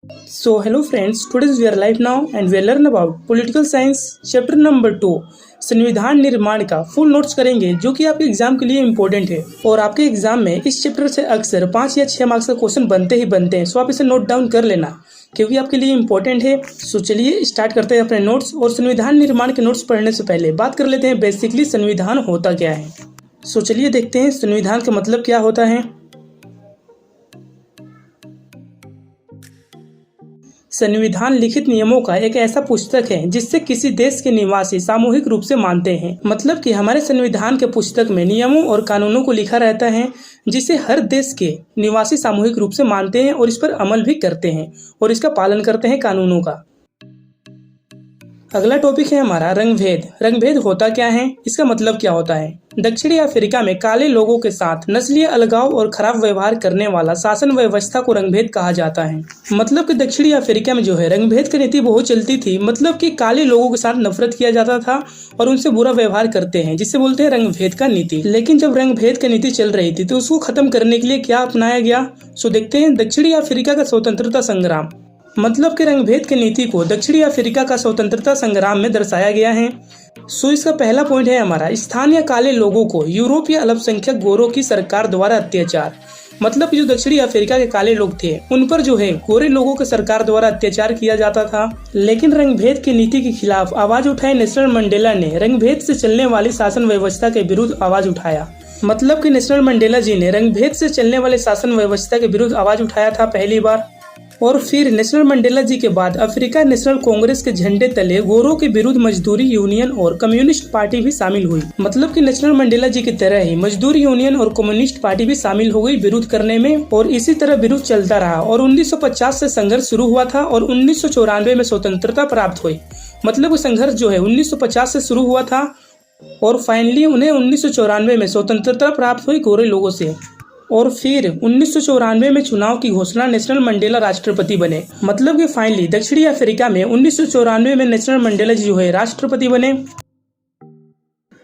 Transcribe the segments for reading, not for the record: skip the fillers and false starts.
So hello friends, today we are live now and we learn about political science chapter number 2 संविधान निर्माण का full notes करेंगे जो कि आपके एग्जाम के लिए इम्पोर्टेंट है और आपके एग्जाम में इस चैप्टर से अक्सर 5 या 6 मार्क्स का क्वेश्चन बनते ही बनते हैं। सो आप इसे नोट डाउन कर लेना क्योंकि आपके लिए इम्पोर्टेंट है। सो चलिए स्टार्ट करते हैं अपने नोट्स। और संविधान निर्माण के नोट्स पढ़ने से पहले बात कर लेते हैं बेसिकली संविधान होता क्या है। सो चलिए देखते हैं संविधान का मतलब क्या होता है। संविधान लिखित नियमों का एक ऐसा पुस्तक है जिससे किसी देश के निवासी सामूहिक रूप से मानते हैं। मतलब कि हमारे संविधान के पुस्तक में नियमों और कानूनों को लिखा रहता है जिसे हर देश के निवासी सामूहिक रूप से मानते हैं और इस पर अमल भी करते हैं और इसका पालन करते हैं कानूनों का। अगला टॉपिक है हमारा रंगभेद। रंगभेद होता क्या है, इसका मतलब क्या होता है। दक्षिणी अफ्रीका में काले लोगों के साथ नस्लीय अलगाव और खराब व्यवहार करने वाला शासन व्यवस्था को रंगभेद कहा जाता है। मतलब कि दक्षिणी अफ्रीका में जो है रंगभेद की नीति बहुत चलती थी। मतलब कि काले लोगों के साथ नफरत किया जाता था और उनसे बुरा व्यवहार करते हैं जिससे बोलते हैं रंगभेद का नीति। लेकिन जब रंगभेद की नीति चल रही थी तो उसको खत्म करने के लिए क्या अपनाया गया। सो देखते हैं दक्षिणी अफ्रीका का स्वतंत्रता संग्राम। मतलब कि रंगभेद की नीति को दक्षिणी अफ्रीका का स्वतंत्रता संग्राम में दर्शाया गया है। सो इसका पहला पॉइंट है हमारा स्थानीय काले लोगों को यूरोपीय अल्पसंख्यक गोरों की सरकार द्वारा अत्याचार। मतलब कि जो दक्षिणी अफ्रीका के काले लोग थे उन पर जो है गोरे लोगों की सरकार द्वारा अत्याचार किया जाता था। लेकिन रंगभेद की नीति के खिलाफ आवाज उठाए नेल्सन मंडेला ने रंगभेद से चलने वाली शासन व्यवस्था के विरुद्ध आवाज उठाया। मतलब कि नेल्सन मंडेला जी ने रंगभेद से चलने वाले शासन व्यवस्था के विरुद्ध आवाज उठाया था पहली बार। और फिर नेल्सन मंडेला जी के बाद अफ्रीका नेशनल कांग्रेस के झंडे तले गोरों के विरुद्ध मजदूरी यूनियन और कम्युनिस्ट पार्टी भी शामिल हुई। मतलब कि नेल्सन मंडेला जी की तरह ही मजदूर यूनियन और कम्युनिस्ट पार्टी भी शामिल हो गई विरोध करने में और इसी तरह विरोध चलता रहा और 1950 से संघर्ष शुरू हुआ था और 1994 में स्वतंत्रता प्राप्त हुई। मतलब संघर्ष जो है 1950 से शुरू हुआ था और फाइनली उन्हें 1994 में स्वतंत्रता प्राप्त हुई गोरे लोगों से। और फिर 1994 में चुनाव की घोषणा नेल्सन मंडेला राष्ट्रपति बने। मतलब कि फाइनली दक्षिणी अफ्रीका में 1994 में नेल्सन मंडेला जी जो है राष्ट्रपति बने।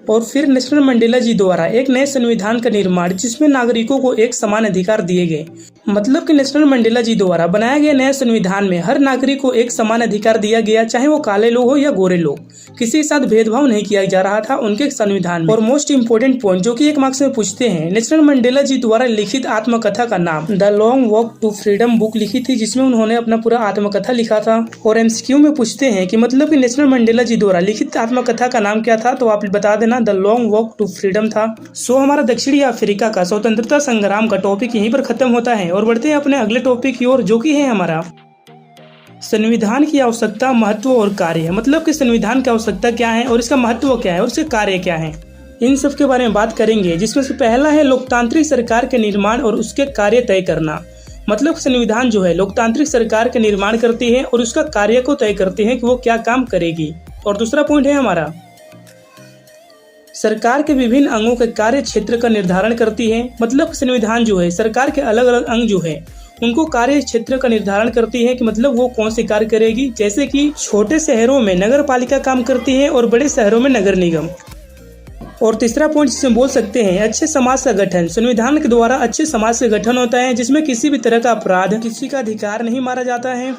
और फिर नेल्सन मंडेला जी द्वारा एक नए संविधान का निर्माण जिसमें नागरिकों को एक समान अधिकार दिए गए। मतलब कि नेल्सन मंडेला जी द्वारा बनाया गया नए संविधान में हर नागरिक को एक समान अधिकार दिया गया, चाहे वो काले लोग हो या गोरे लोग, किसी के साथ भेदभाव नहीं किया जा रहा था उनके संविधान में। और मोस्ट इम्पोर्टेंट पॉइंट जो कि एक मार्क्स में पूछते हैं, नेल्सन मंडेला जी द्वारा लिखित आत्मकथा का नाम the long walk to freedom book लिखी थी जिसमें उन्होंने अपना पूरा आत्मकथा लिखा था। और एमसीक्यू में पूछते हैं कि मतलब कि नेल्सन मंडेला जी द्वारा लिखित आत्मकथा का नाम क्या था, तो आप बता देना the long walk to freedom था। सो हमारा दक्षिणी अफ्रीका का स्वतंत्रता संग्राम का टॉपिक यहीं पर खत्म होता है और बढ़ते हैं अपने अगले टॉपिक की ओर जो कि है हमारा संविधान की आवश्यकता, महत्व और कार्य। मतलब कि संविधान की आवश्यकता क्या है और इसका महत्व क्या है और इसके कार्य क्या है, इन सब के बारे में बात करेंगे। जिसमें से पहला है लोकतांत्रिक सरकार के निर्माण और उसके कार्य तय करना। मतलब संविधान जो है लोकतांत्रिक सरकार के निर्माण करती है और उसका कार्य को तय करती है कि वो क्या काम करेगी। और दूसरा पॉइंट है हमारा सरकार के विभिन्न अंगों के कार्य क्षेत्र का निर्धारण करती है। मतलब संविधान जो है सरकार के अलग अलग अंग जो है उनको कार्य क्षेत्र का निर्धारण करती है कि मतलब वो कौन से कार्य करेगी। जैसे कि छोटे शहरों में नगर पालिका काम करती है और बड़े शहरों में नगर निगम। और तीसरा पॉइंट जिसमें बोल सकते हैं अच्छे समाज का गठन। संविधान के द्वारा अच्छे समाज का गठन होता है जिसमें किसी भी तरह का अपराध, किसी का अधिकार नहीं मारा जाता है।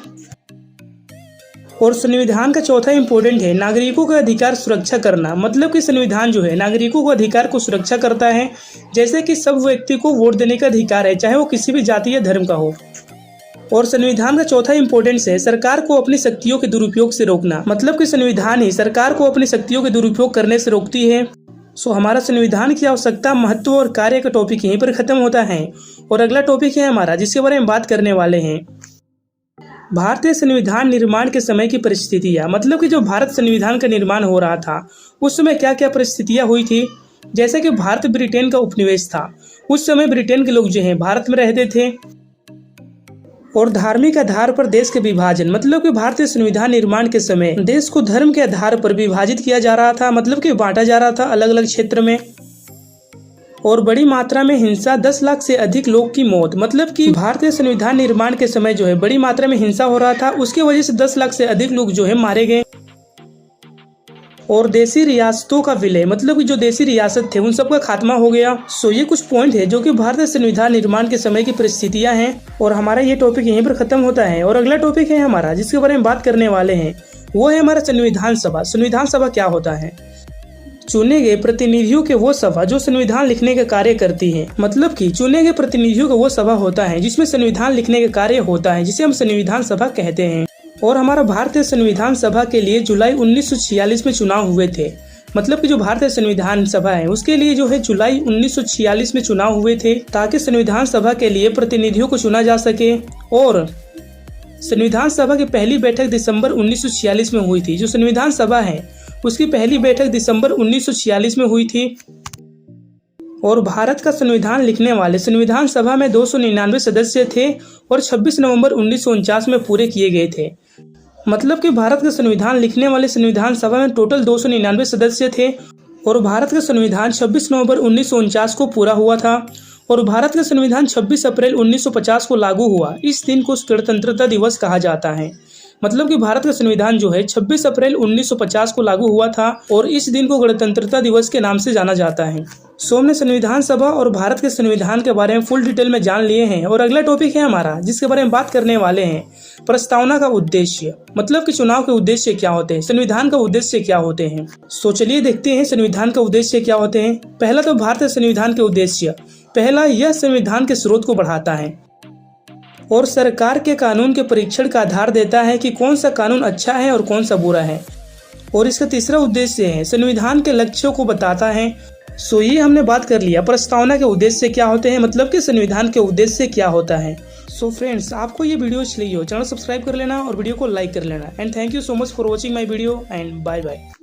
और संविधान का चौथा इंपॉर्टेंट है नागरिकों का अधिकार सुरक्षा करना। मतलब कि संविधान जो है नागरिकों को अधिकार को सुरक्षा करता है। जैसे कि सब व्यक्ति को वोट देने का अधिकार है, चाहे वो किसी भी जाति या धर्म का हो। और संविधान का चौथा इंपॉर्टेंस है सरकार को अपनी शक्तियों के दुरुपयोग से रोकना। मतलब कि संविधान ही सरकार को अपनी शक्तियों के दुरुपयोग करने से रोकती है। सो हमारा संविधान की आवश्यकता, महत्व और कार्य का टॉपिक यहीं पर खत्म होता है। और अगला टॉपिक है हमारा जिसके बारे में बात करने वाले हैं भारतीय संविधान निर्माण के समय की परिस्थितियाँ। मतलब कि जो भारत संविधान का निर्माण हो रहा था उस समय क्या क्या परिस्थितियाँ हुई थी। जैसे कि भारत ब्रिटेन का उपनिवेश था, उस समय ब्रिटेन के लोग जो हैं भारत में रहते थे। और धार्मिक आधार पर देश के विभाजन। मतलब कि भारतीय संविधान निर्माण के समय देश को धर्म के आधार पर विभाजित किया जा रहा था। मतलब कि बांटा जा रहा था अलग अलग क्षेत्र में। और बड़ी मात्रा में हिंसा, 10 लाख से अधिक लोग की मौत। मतलब कि भारतीय संविधान निर्माण के समय जो है बड़ी मात्रा में हिंसा हो रहा था, उसकी वजह से 10 लाख से अधिक लोग जो है मारे गए। और देसी रियासतों का विलय, मतलब कि जो देसी रियासत थे उन सबका खात्मा हो गया। सो ये कुछ पॉइंट है जो कि भारतीय संविधान निर्माण के समय की परिस्थितियां हैं। और हमारा ये टॉपिक यहीं पर खत्म होता है। और अगला टॉपिक है हमारा जिसके बारे में बात करने वाले हैं, वो है हमारा संविधान सभा। संविधान सभा क्या होता है? चुने गए प्रतिनिधियों के वो सभा जो संविधान लिखने का कार्य करती है। मतलब कि चुने गए प्रतिनिधियों का वो सभा होता है जिसमें संविधान लिखने का कार्य होता है, जिसे हम संविधान सभा कहते हैं। और हमारा भारतीय संविधान सभा के लिए जुलाई 1946 में चुनाव हुए थे। मतलब कि जो भारतीय संविधान सभा है उसके लिए जो है जुलाई 1946 में चुनाव हुए थे, ताकि संविधान सभा के लिए प्रतिनिधियों को चुना जा सके। और संविधान सभा की पहली बैठक दिसंबर 1946 में हुई थी। जो संविधान सभा है उसकी पहली बैठक दिसंबर 1946 में हुई थी। और भारत का संविधान लिखने वाले संविधान सभा में 299 सदस्य थे और 26 नवंबर 1949 में पूरे किए गए थे। मतलब कि भारत का संविधान लिखने वाले संविधान सभा में टोटल 299 सदस्य थे और भारत का संविधान 26 नवंबर 1949 को पूरा हुआ था। और भारत का संविधान 26 अप्रैल 1950 को लागू हुआ। इस दिन को गणतंत्रता दिवस कहा जाता है। मतलब कि भारत का संविधान जो है 26 अप्रैल 1950 को लागू हुआ था और इस दिन को गणतंत्रता दिवस के नाम से जाना जाता है। सो हमने संविधान सभा और भारत के संविधान के बारे में फुल डिटेल में जान लिए हैं। और अगला टॉपिक है हमारा जिसके बारे में बात करने वाले हैं, प्रस्तावना का उद्देश्य। मतलब कि चुनाव के उद्देश्य क्या होते हैं, संविधान का उद्देश्य क्या होते हैं। सो चलिए देखते हैं संविधान का उद्देश्य क्या होते हैं। पहला तो भारतीय संविधान के उद्देश्य। पहला, यह संविधान के स्रोत को बढ़ाता है और सरकार के कानून के परीक्षण का आधार देता है कि कौन सा कानून अच्छा है और कौन सा बुरा है। और इसका तीसरा उद्देश्य है संविधान के लक्ष्यों को बताता है। सो ये हमने बात कर लिया प्रस्तावना के उद्देश्य क्या होते हैं, मतलब कि संविधान के उद्देश्य क्या होता है। सो फ्रेंड्स, आपको ये वीडियो अच्छी लगी हो चैनल सब्सक्राइब कर लेना और वीडियो को लाइक कर लेना। And thank you so much for watching my video and bye bye.